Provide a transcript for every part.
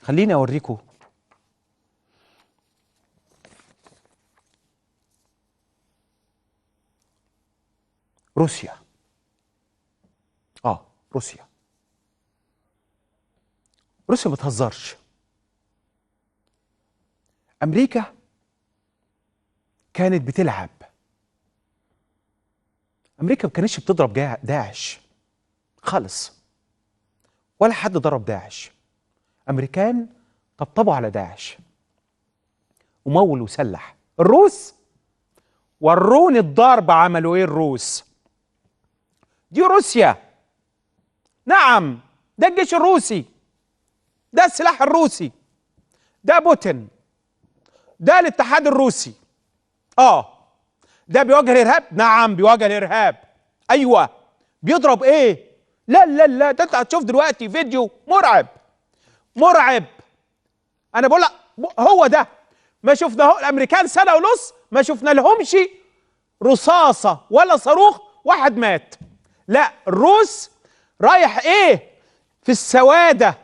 خليني اوريكم روسيا. روسيا ما بتهزرش. امريكا كانت بتلعب. امريكا ما كانتش بتضرب داعش خالص، ولا حد ضرب داعش. امريكان طبطبوا على داعش ومول وسلح. الروس وروني الضرب عملوا ايه الروس. دي روسيا، نعم، ده الجيش الروسي، ده السلاح الروسي، ده بوتين، ده الاتحاد الروسي. ده بيواجه الارهاب، نعم بيواجه الارهاب، ايوه. بيضرب ايه؟ لا لا لا، ده انت هتشوف دلوقتي فيديو مرعب مرعب. انا بقول لك هو ده ما شفناه. الامريكان سنه ونص ما شفنا لهمش رصاصه ولا صاروخ واحد مات. لا، الروس رايح ايه في السواده،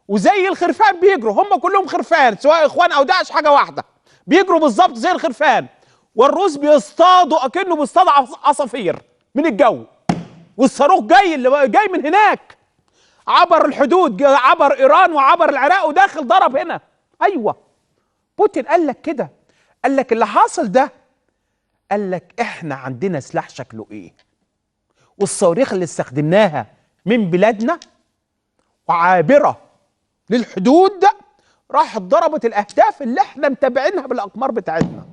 وزي الخرفان بيجروا. هم كلهم خرفان، سواء اخوان او داعش حاجه واحده، بيجروا بالظبط زي الخرفان. والروس بيصطادوا اكنه بيصطاد عصافير من الجو، والصاروخ جاي اللي جاي من هناك، عبر الحدود، عبر ايران وعبر العراق وداخل ضرب هنا. ايوه، بوتين قال لك كده، قال لك اللي حاصل ده، قال لك احنا عندنا سلاح شكله ايه، والصواريخ اللي استخدمناها من بلادنا وعابره للحدود راحت ضربت الاهداف اللي احنا متابعينها بالاقمار بتاعتنا.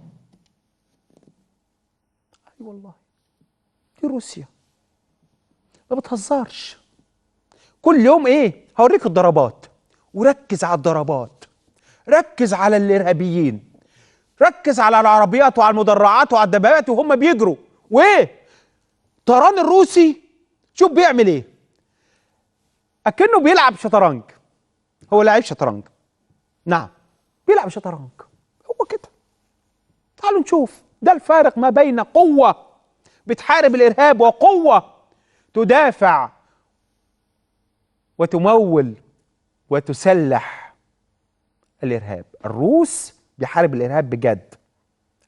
اي والله، دي روسيا ما بتهزرش. كل يوم ايه؟ هوريك الضربات، وركز على الضربات، ركز على الارهابيين، ركز على العربيات وعلى المدرعات وعلى الدبابات وهم بيجروا. وايه؟ الطيران الروسي شوف بيعمل ايه، اكنه بيلعب شطرنج. هو لاعب شطرنج، نعم بيلعب شطرنج، هو كده. تعالوا نشوف ده الفارق ما بين قوة بتحارب الإرهاب وقوة تدافع وتمول وتسلح الإرهاب. الروس بيحارب الإرهاب بجد،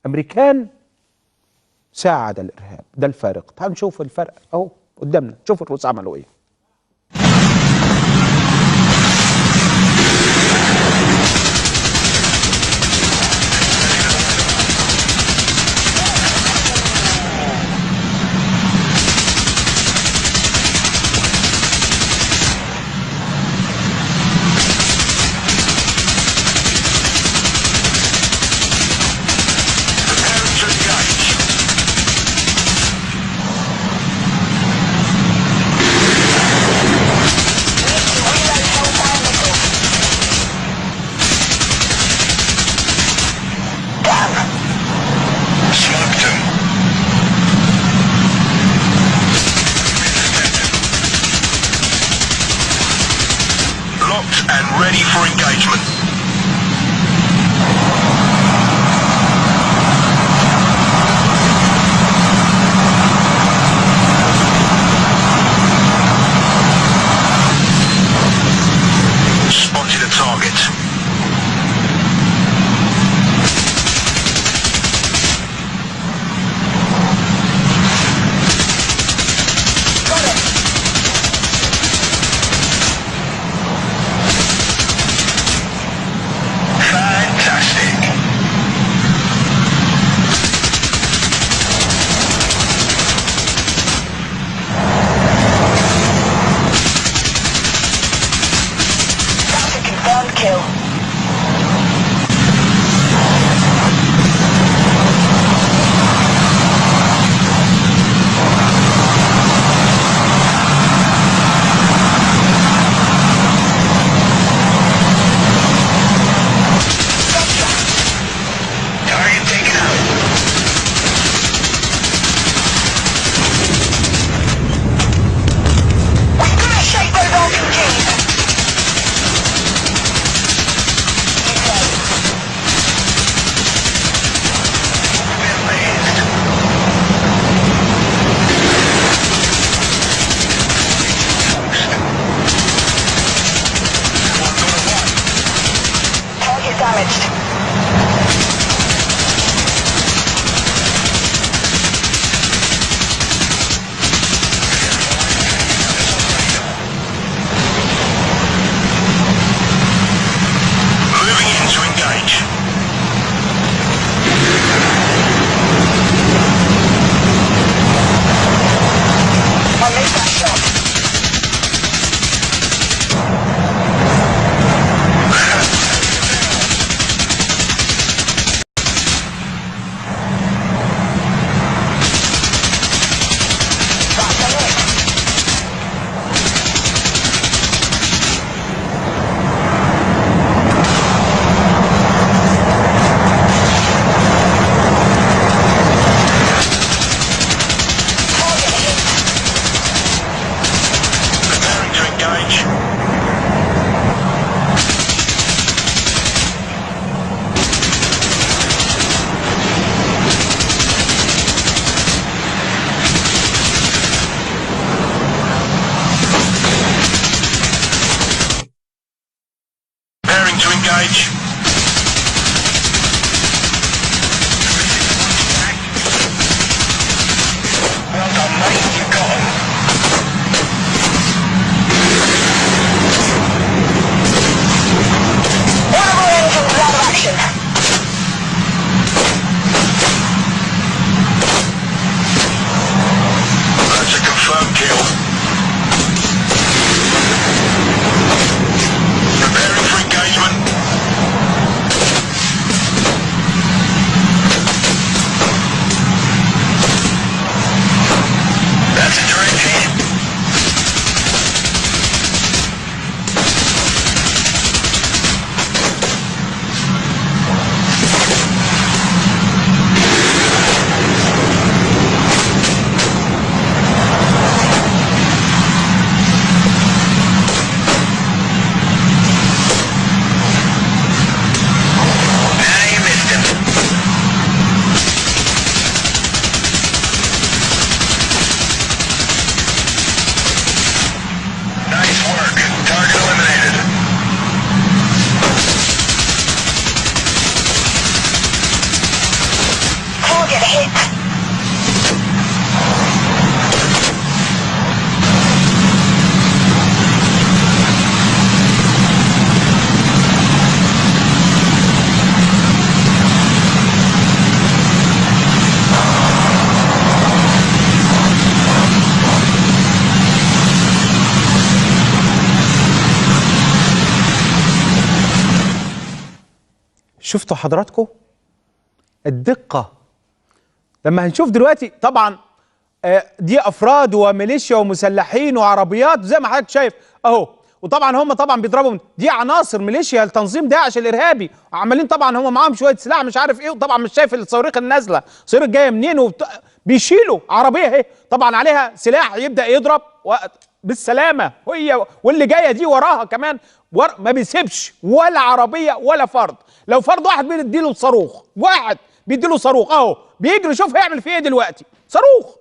أمريكان ساعد الإرهاب. ده الفارق. تعالوا نشوف الفرق أهو قدامنا، شوف الروس عملوا إيه. And ready for engagement. Spotted a target. Kill. Target taken out. We're gonna shake those RPGs. Preparing to engage. Well done, mate. You got him. One of our engines is out of action. That's a confirmed kill. Preparing for engagement. That's a direct hit. Ah, you missed him. Nice work. Target eliminated. Target hit. شفتوا حضراتكم الدقة لما هنشوف دلوقتي طبعا دي افراد وميليشيا ومسلحين وعربيات زي ما حضرتك شايف اهو، وطبعا هم طبعا بيضربوا، دي عناصر ميليشيا لتنظيم داعش الارهابي، عمالين طبعا هم معاهم شويه سلاح مش عارف ايه، وطبعا مش شايف الصواريخ النازله، الصواريخ جايه منين بيشيلوا عربيه اهي طبعا عليها سلاح يبدا يضرب بالسلامه، هي واللي جايه دي وراها كمان ما بيسيبش ولا عربيه ولا فرد، لو فرد واحد بيديله صاروخ، واحد بيديله صاروخ اهو بيجري، شوف هيعمل فيه ايه دلوقتي، صاروخ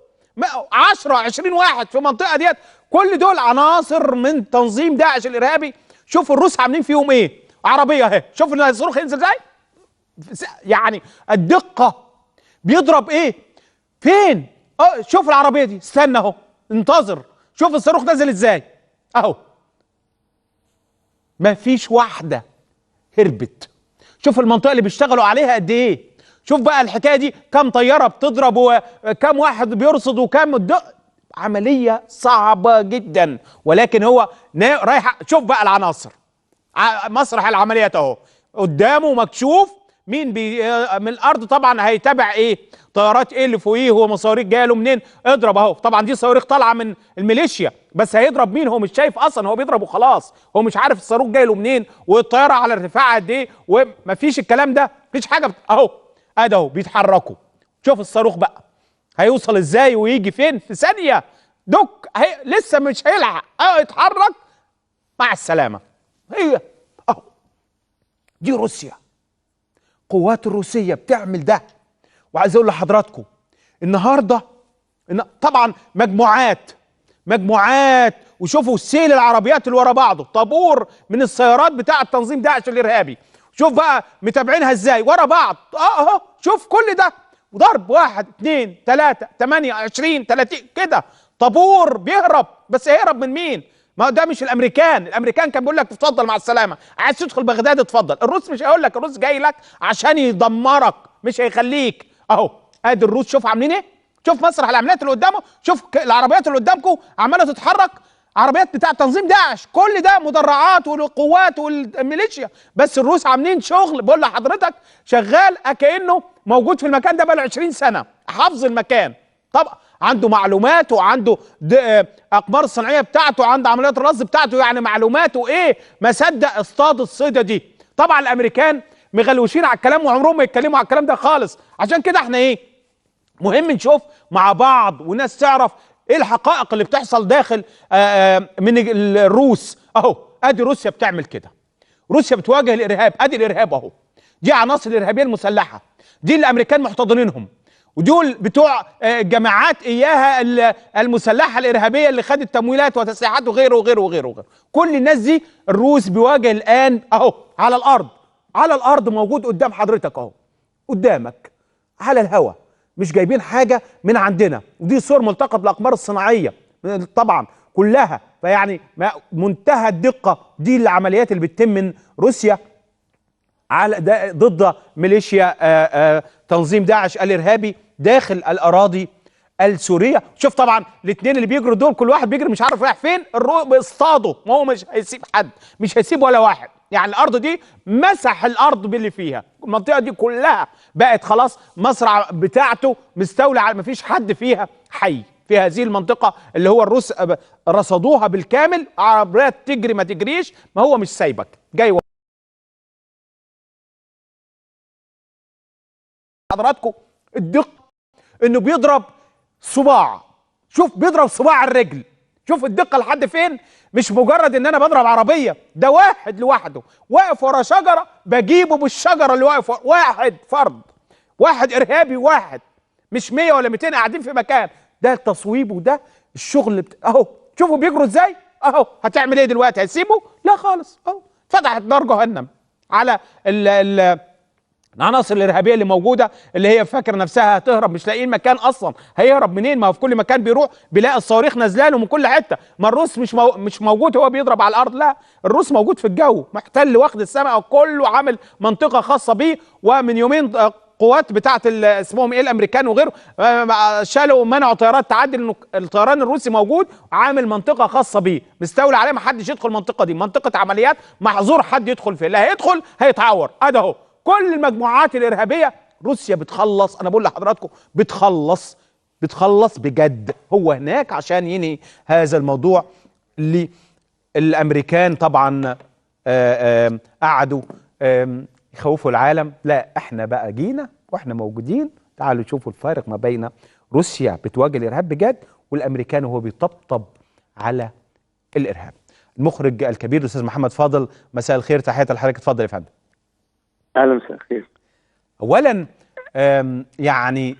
10 20 واحد في المنطقه ديت، كل دول عناصر من تنظيم داعش الارهابي. شوفوا الروس عاملين فيهم ايه، عربيه اهي، شوف الصاروخ ينزل ازاي، يعني الدقه بيضرب ايه فين، شوف العربيه دي، استنى اهو انتظر، شوف الصاروخ نزل ازاي اهو، ما فيش واحده هربت، شوف المنطقه اللي بيشتغلوا عليها قد ايه، شوف بقى الحكايه دي كم طياره بتضرب وكم واحد بيرصد وكم عمليه صعبه جدا، ولكن هو رايح. شوف بقى العناصر، مسرح العمليات اهو قدامه مكشوف، مين من الارض طبعا هيتابع ايه، طيارات ايه اللي فوقيه، هو مصواريخ جايه له منين، اضرب اهو، طبعا دي صواريخ طالعه من الميليشيا، بس هيضرب مين، هو مش شايف اصلا، هو بيضرب وخلاص، هو مش عارف الصاروخ جاي له منين والطياره على ارتفاع قد ايه، ومفيش الكلام ده، مفيش حاجه اهو ادي اهو بيتحركوا، شوف الصاروخ بقى هيوصل ازاي ويجي فين في ثانيه، لسه مش هيلحق يتحرك، مع السلامه، هي اهو دي روسيا، قوات الروسيه بتعمل ده. وعايز اقول لحضراتكم النهارده طبعا مجموعات وشوفوا سيل العربيات اللي ورا بعضه، طابور من السيارات بتاعه تنظيم داعش الارهابي، شوف بقى متابعينها ازاي ورا بعض اهو، شوف كل ده وضرب 1 2 3 8 20 30 كده، طابور بيهرب، بس هيهرب من مين؟ ما ده مش الامريكان كان بيقول لك اتفضل مع السلامه، عايز تدخل بغداد اتفضل، الروس مش هيقول لك، الروس جاي لك عشان يدمرك مش هيخليك اهو، ادي الروس شوف عاملين ايه، شوف مسرح العمليات اللي قدامه، شوف العربيات اللي قدامكم عماله تتحرك، عربيات بتاع تنظيم داعش، كل ده مدرعات والقوات والميليشيا، بس الروس عاملين شغل بقول لحضرتك شغال كأنه موجود في المكان ده بقاله 20 سنه، حافظ المكان، طبعا عنده معلومات وعنده اقمار الصناعيه بتاعته وعنده عمليات الرصد بتاعته، يعني معلوماته ايه، ما صدق اصطاد الصيده دي. طبعا الامريكان مغلوشين على الكلام وعمرهم ما يتكلموا على الكلام ده خالص، عشان كده احنا ايه مهم نشوف مع بعض والناس تعرف ايه الحقائق اللي بتحصل داخل من الروس اهو، ادي روسيا بتعمل كده، روسيا بتواجه الارهاب، ادي الارهاب اهو، دي عناصر الارهابيه المسلحه، دي الامريكان محتضنينهم، ودول بتوع جماعات اياها المسلحه الارهابيه اللي خدت تمويلات وتسليحات وغيره وغيره وغيره وغيره. كل الناس دي الروس بيواجه الان اهو على الارض، على الارض موجود قدام حضرتك اهو، قدامك على الهوا، مش جايبين حاجه من عندنا. ودي صور ملتقط بالاقمار الصناعيه طبعا كلها، فيعني منتهى الدقه. دي العمليات اللي بتتم من روسيا على ضد ميليشيا تنظيم داعش الارهابي داخل الاراضي السوريه. شوف طبعا الاثنين اللي بيجروا دول كل واحد بيجري مش عارف رايح فين، بيصطادوا، ما هو مش هيسيب حد، مش هيسيب ولا واحد. يعني الارض دي مسح الارض باللي فيها، المنطقه دي كلها بقت خلاص مصرع بتاعته مستولى على، ما فيش حد فيها حي في هذه المنطقه اللي هو الروس رصدوها بالكامل. عربيات تجري ما تجريش، ما هو مش سايبك جاي. حضراتكم الدقه انه بيضرب صباع، شوف بيضرب صباع الرجل، شوف الدقه لحد فين. مش مجرد ان انا بضرب عربيه، ده واحد لوحده واقف ورا شجره بجيبه بالشجره اللي واقف، واحد فرد، واحد ارهابي واحد، مش 100 ولا 200 قاعدين في مكان. ده التصويب وده الشغل اهو شوفوا بيجروا ازاي اهو. هتعمل ايه دلوقتي؟ هتسيبه؟ لا خالص اهو. فتحت نار جهنم على العناصر الارهابيه اللي موجوده، اللي هي فاكره نفسها هتهرب، مش لاقيين مكان اصلا. هيهرب منين؟ ما هو في كل مكان بيروح بيلاقي الصواريخ نازله له من كل حته. ما الروس مش موجود هو بيضرب على الارض، لا الروس موجود في الجو، محتل واخد السماء، كله عامل منطقه خاصه بيه. ومن يومين قوات بتاعه اسمهم ايه الامريكان وغيره شالوا ومنعوا طيارات تعدي، لانه الطيران الروسي موجود عامل منطقه خاصه بيه مستولي عليها، ما حدش يدخل المنطقه دي، منطقه عمليات محظور حد يدخل فيها، اللي هيدخل هيتعور. ادي اهو كل المجموعات الارهابيه روسيا بتخلص. انا بقول لحضراتكم بتخلص بجد. هو هناك عشان ينهي هذا الموضوع اللي الامريكان طبعا قعدوا يخوفوا العالم. لا احنا بقى جينا واحنا موجودين. تعالوا شوفوا الفارق ما بين روسيا بتواجه الارهاب بجد والامريكان وهو بيطبطب على الارهاب. المخرج الكبير الاستاذ محمد فاضل، مساء الخير، تحياتي لحضرتك، اتفضل يا فندم. اهلا، مساء الخير. اولا يعني